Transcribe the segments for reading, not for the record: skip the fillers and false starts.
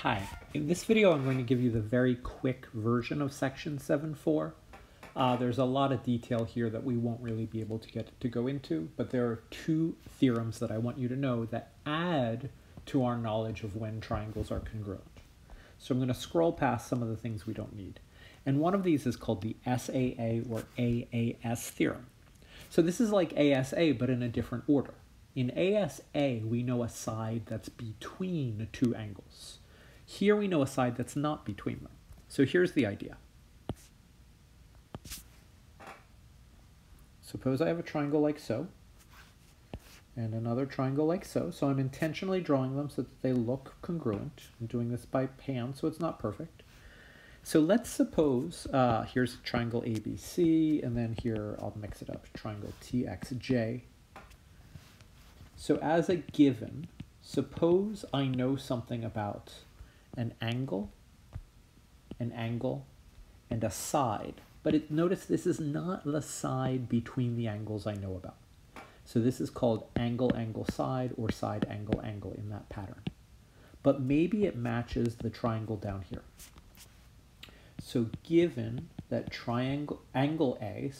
Hi, in this video I'm going to give you the very quick version of section 7.4. There's a lot of detail here that we won't really be able to get to go into, but there are two theorems that I want you to know that add to our knowledge of when triangles are congruent. So I'm going to scroll past some of the things we don't need. And one of these is called the SAA or AAS theorem. So this is like ASA, but in a different order. In ASA, we know a side that's between two angles. Here we know a side that's not between them. So here's the idea. Suppose I have a triangle like so, and another triangle like so. So I'm intentionally drawing them so that they look congruent. I'm doing this by hand, so it's not perfect. So let's suppose, here's triangle ABC, and then here I'll mix it up, triangle TXJ. So as a given, suppose I know something about an angle, and a side. But notice this is not the side between the angles I know about. So this is called angle, angle, side, or side, angle, angle in that pattern. But maybe it matches the triangle down here. So given that angle A,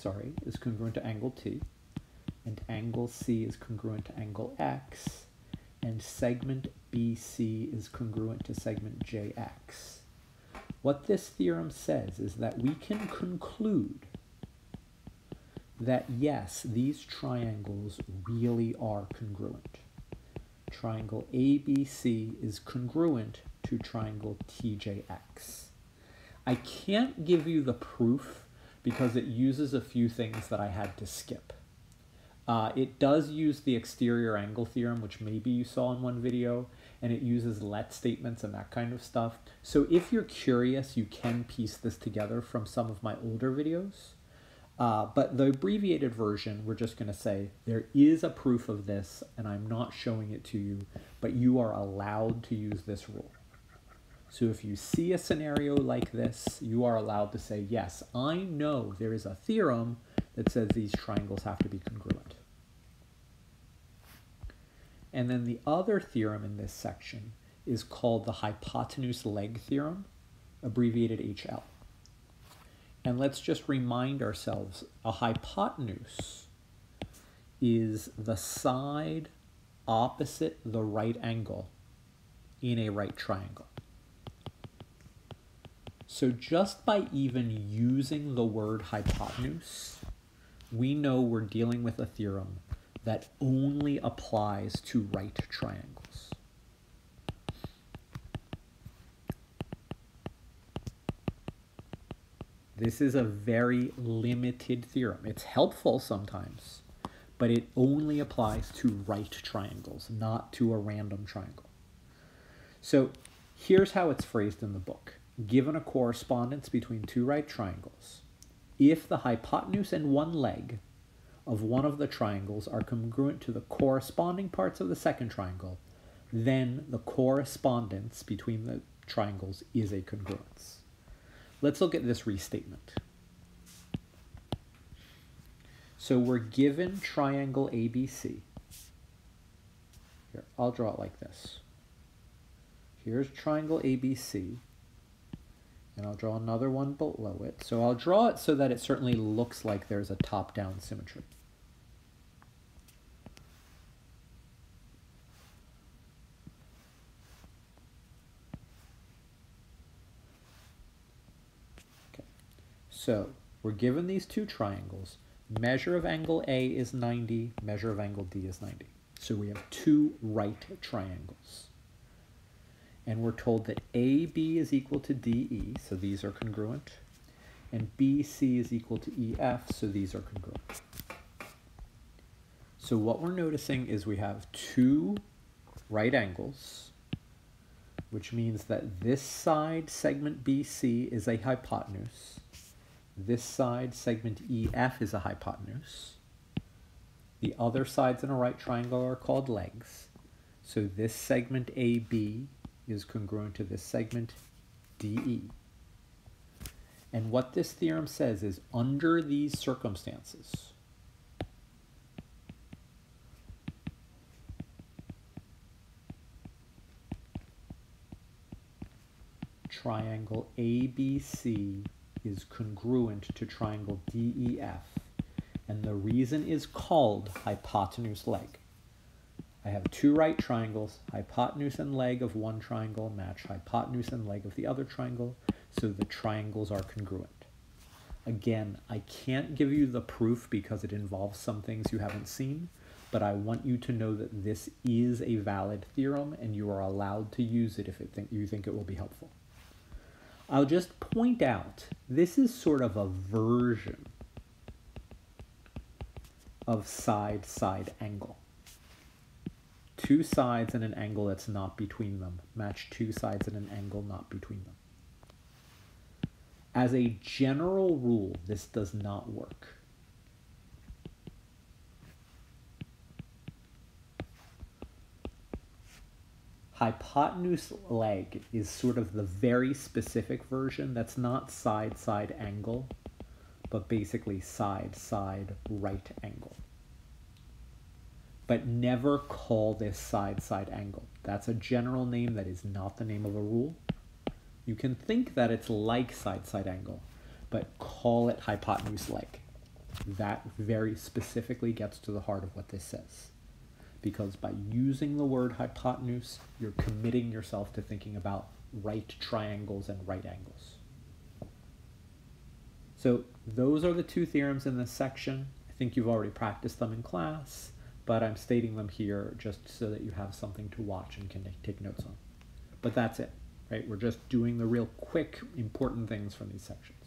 is congruent to angle T, and angle C is congruent to angle X, and segment BC is congruent to segment JX. What this theorem says is that we can conclude that yes, these triangles really are congruent. Triangle ABC is congruent to triangle TJX. I can't give you the proof because it uses a few things that I had to skip. It does use the exterior angle theorem, which maybe you saw in one video, and it uses let statements and that kind of stuff. So if you're curious, you can piece this together from some of my older videos. But the abbreviated version, we're just going to say there is a proof of this, and I'm not showing it to you, but you are allowed to use this rule. So if you see a scenario like this, you are allowed to say, yes, I know there is a theorem that says these triangles have to be congruent. And then the other theorem in this section is called the hypotenuse leg theorem, abbreviated HL. And let's just remind ourselves, a hypotenuse is the side opposite the right angle in a right triangle. So just by even using the word hypotenuse, we know we're dealing with a theorem that only applies to right triangles. This is a very limited theorem. It's helpful sometimes, but it only applies to right triangles, not to a random triangle. So here's how it's phrased in the book. Given a correspondence between two right triangles, if the hypotenuse and one leg of one of the triangles are congruent to the corresponding parts of the second triangle, then the correspondence between the triangles is a congruence. Let's look at this restatement. So we're given triangle ABC. Here, I'll draw it like this. Here's triangle ABC, and I'll draw another one below it. So I'll draw it so that it certainly looks like there's a top-down symmetry. Okay. So we're given these two triangles. Measure of angle A is 90, measure of angle D is 90. So we have two right triangles. And we're told that AB is equal to DE, so these are congruent, and BC is equal to EF, so these are congruent. So what we're noticing is we have two right angles, which means that this side, segment BC, is a hypotenuse. This side, segment EF, is a hypotenuse. The other sides in a right triangle are called legs. So this segment AB is congruent to this segment DE. And what this theorem says is under these circumstances, triangle ABC is congruent to triangle DEF, and the reason is called hypotenuse leg. I have two right triangles, hypotenuse and leg of one triangle match hypotenuse and leg of the other triangle, so the triangles are congruent. Again, I can't give you the proof because it involves some things you haven't seen, but I want you to know that this is a valid theorem and you are allowed to use it if you think it will be helpful. I'll just point out, this is sort of a version of side-side angle. Two sides and an angle that's not between them match two sides and an angle not between them. As a general rule, this does not work. Hypotenuse leg is sort of the very specific version that's not side-side angle, but basically side-side right angle. But never call this side-side angle. That's a general name that is not the name of a rule. You can think that it's like side-side angle, but call it hypotenuse leg. That very specifically gets to the heart of what this says. Because by using the word hypotenuse, you're committing yourself to thinking about right triangles and right angles. So those are the two theorems in this section. I think you've already practiced them in class, but I'm stating them here just so that you have something to watch and can take notes on. But that's it, right? We're just doing the real quick, important things from these sections.